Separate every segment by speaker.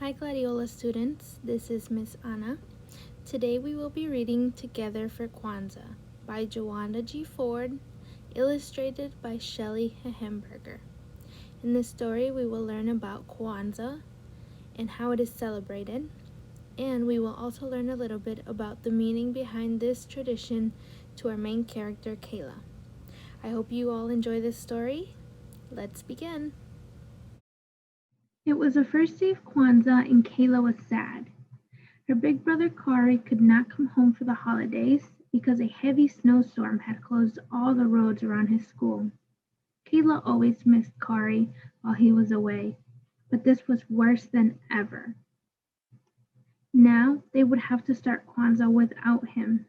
Speaker 1: Hi Gladiola students, this is Miss Anna. Today we will be reading Together for Kwanzaa by Juwanda G. Ford, illustrated by Shelley Hemberger. In this story we will learn about Kwanzaa and how it is celebrated, and we will also learn a little bit about the meaning behind this tradition to our main character Kayla. I hope you all enjoy this story. Let's begin.
Speaker 2: It was the first day of Kwanzaa and Kayla was sad. Her big brother Kari could not come home for the holidays because a heavy snowstorm had closed all the roads around his school. Kayla always missed Kari while he was away, but this was worse than ever. Now they would have to start Kwanzaa without him.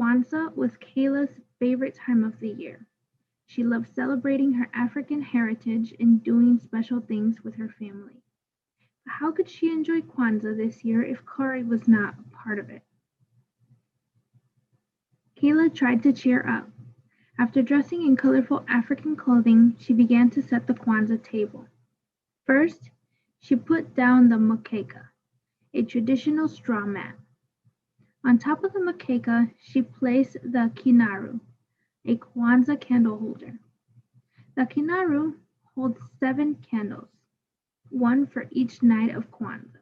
Speaker 2: Kwanzaa was Kayla's favorite time of the year. She loved celebrating her African heritage and doing special things with her family. But how could she enjoy Kwanzaa this year if Kari was not a part of it? Kayla tried to cheer up. After dressing in colorful African clothing, she began to set the Kwanzaa table. First, she put down the mkeka, a traditional straw mat. On top of the mkeka, she placed the kinaru, a Kwanzaa candle holder. The kinaru holds 7 candles, one for each night of Kwanzaa.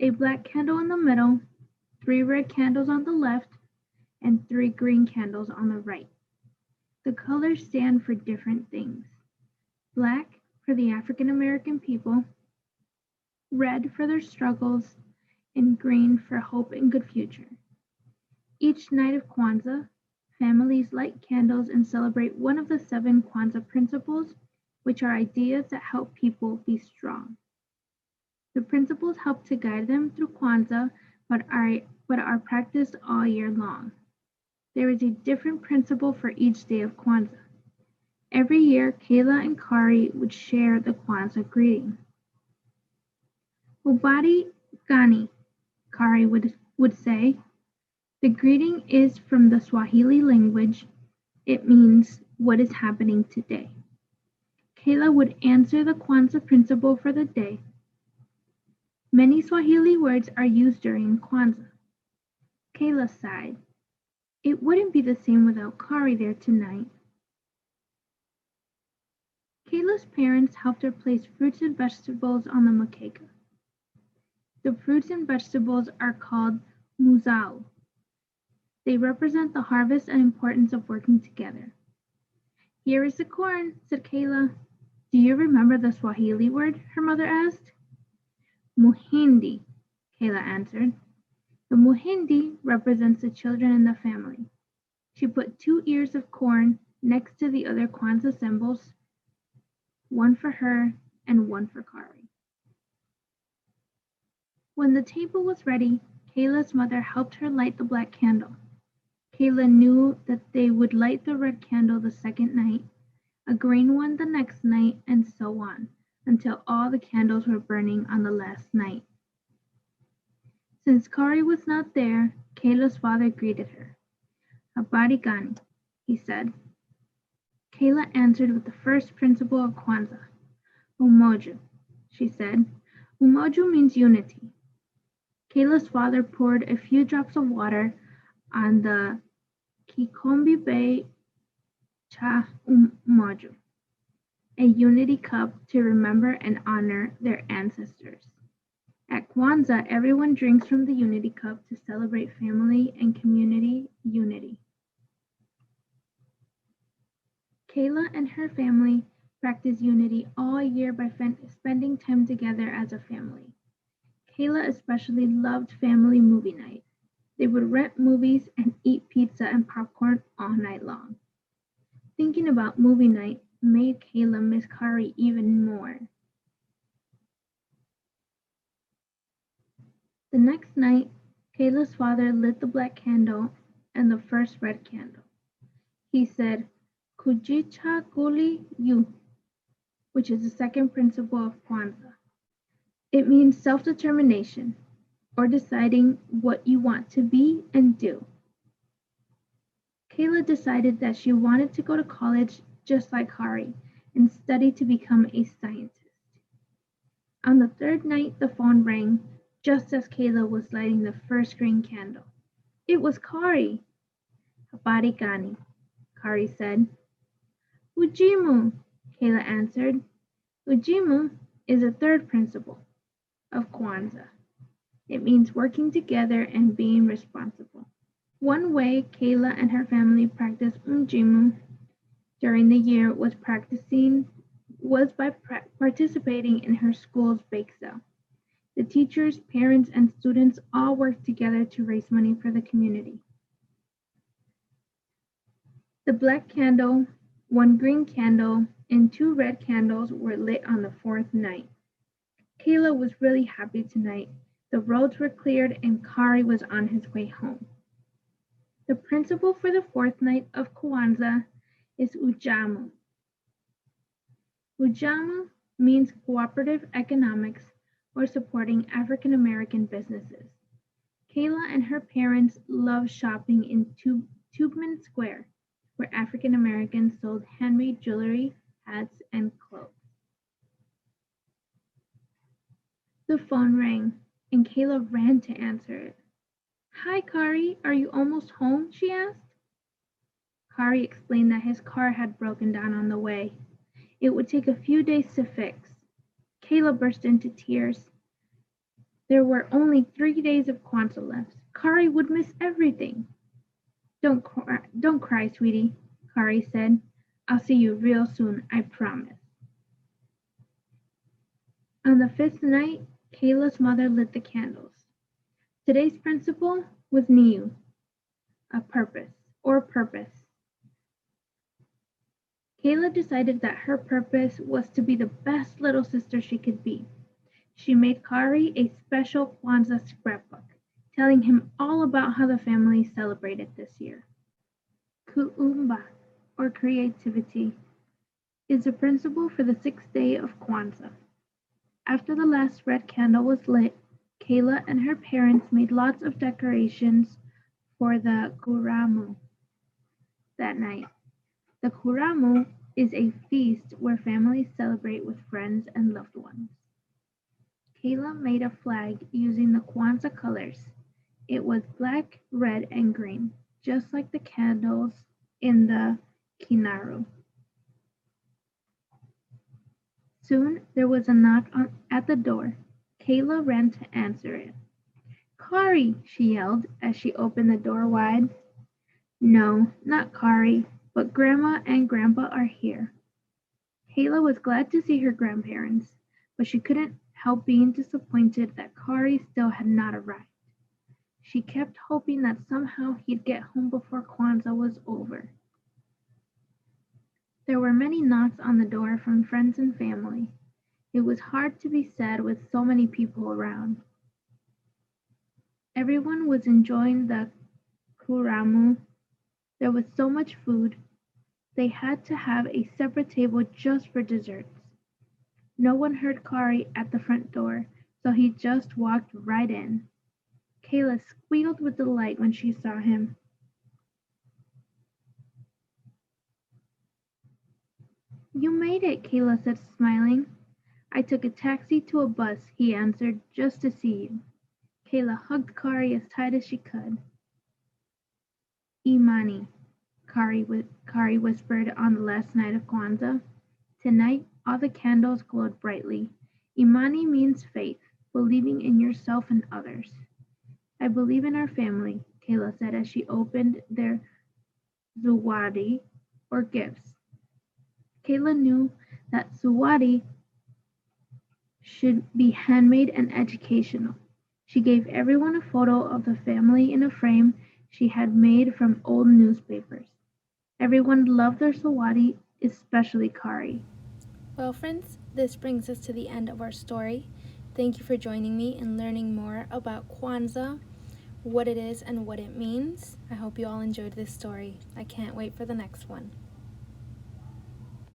Speaker 2: A black candle in the middle, 3 red candles on the left, and 3 green candles on the right. The colors stand for different things. Black for the African American people, red for their struggles, and green for hope and good future. Each night of Kwanzaa, families light candles and celebrate one of the 7 Kwanzaa principles, which are ideas that help people be strong. The principles help to guide them through Kwanzaa, but are practiced all year long. There is a different principle for each day of Kwanzaa. Every year, Kayla and Kari would share the Kwanzaa greeting. Obadi Gani, Kari would say. The greeting is from the Swahili language. It means, what is happening today? Kayla would answer the Kwanzaa principle for the day. Many Swahili words are used during Kwanzaa. Kayla sighed. It wouldn't be the same without Kari there tonight. Kayla's parents helped her place fruits and vegetables on the mkeka. The fruits and vegetables are called muzao. They represent the harvest and importance of working together. Here is the corn, said Kayla. Do you remember the Swahili word? Her mother asked. Muhindi, Kayla answered. The muhindi represents the children in the family. She put 2 ears of corn next to the other Kwanzaa symbols, one for her and one for Kari. When the table was ready, Kayla's mother helped her light the black candle. Kayla knew that they would light the red candle the second night, a green one the next night, and so on, until all the candles were burning on the last night. Since Kari was not there, Kayla's father greeted her. Habari gani, he said. Kayla answered with the first principle of Kwanzaa. Umoja, she said. Umoja means unity. Kayla's father poured a few drops of water on the Kikombe Bay cha Umoja, a unity cup to remember and honor their ancestors. At Kwanzaa, everyone drinks from the unity cup to celebrate family and community unity. Kayla and her family practice unity all year by spending time together as a family. Kayla especially loved family movie night. They would rent movies and eat pizza and popcorn all night long. Thinking about movie night made Kayla miss Kari even more. The next night, Kayla's father lit the black candle and the first red candle. He said, Kujichaguli yu, which is the second principle of Kwanzaa. It means self-determination, or deciding what you want to be and do. Kayla decided that she wanted to go to college just like Kari and study to become a scientist. On the third night the phone rang just as Kayla was lighting the first green candle. It was Kari. Habari gani, Kari said. Ujimu, Kayla answered. Ujimu is a third principle of Kwanzaa. It means working together and being responsible. One way Kayla and her family practiced Ujimu during the year was by participating in her school's bake sale. The teachers, parents, and students all worked together to raise money for the community. The black candle, one green candle, and two red candles were lit on the fourth night. Kayla was really happy tonight. The roads were cleared and Kari was on his way home. The principle for the fourth night of Kwanzaa is Ujamu. Ujamu means cooperative economics or supporting African American businesses. Kayla and her parents love shopping in Tubman Square, where African Americans sold handmade jewelry, hats, and clothes. The phone rang, and Kayla ran to answer it. Hi, Kari, are you almost home? She asked. Kari explained that his car had broken down on the way. It would take a few days to fix. Kayla burst into tears. There were only 3 days of Kwanzaa left. Kari would miss everything. Don't cry, sweetie, Kari said. I'll see you real soon, I promise. On the fifth night, Kayla's mother lit the candles. Today's principle was Niu, a purpose, or purpose. Kayla decided that her purpose was to be the best little sister she could be. She made Kari a special Kwanzaa scrapbook, telling him all about how the family celebrated this year. Kuumba, or creativity, is a principle for the sixth day of Kwanzaa. After the last red candle was lit, Kayla and her parents made lots of decorations for the Kuramu that night. The Kuramu is a feast where families celebrate with friends and loved ones. Kayla made a flag using the Kwanzaa colors. It was black, red, and green, just like the candles in the Kinaru. Soon there was a knock at the door. Kayla ran to answer it. Kari, she yelled as she opened the door wide. No, not Kari, but Grandma and Grandpa are here. Kayla was glad to see her grandparents, but she couldn't help being disappointed that Kari still had not arrived. She kept hoping that somehow he'd get home before Kwanzaa was over. There were many knocks on the door from friends and family. It was hard to be sad with so many people around. Everyone was enjoying the kuramu. There was so much food. They had to have a separate table just for desserts. No one heard Kari at the front door, so he just walked right in. Kayla squealed with delight when she saw him. You made it, Kayla said, smiling. I took a taxi to a bus, he answered, just to see you. Kayla hugged Kari as tight as she could. Imani, Kari whispered on the last night of Kwanzaa. Tonight, all the candles glowed brightly. Imani means faith, believing in yourself and others. I believe in our family, Kayla said as she opened their zawadi, or gifts. Kayla knew that zawadi should be handmade and educational. She gave everyone a photo of the family in a frame she had made from old newspapers. Everyone loved their zawadi, especially Kari.
Speaker 1: Well, friends, this brings us to the end of our story. Thank you for joining me and learning more about Kwanzaa, what it is and what it means. I hope you all enjoyed this story. I can't wait for the next one.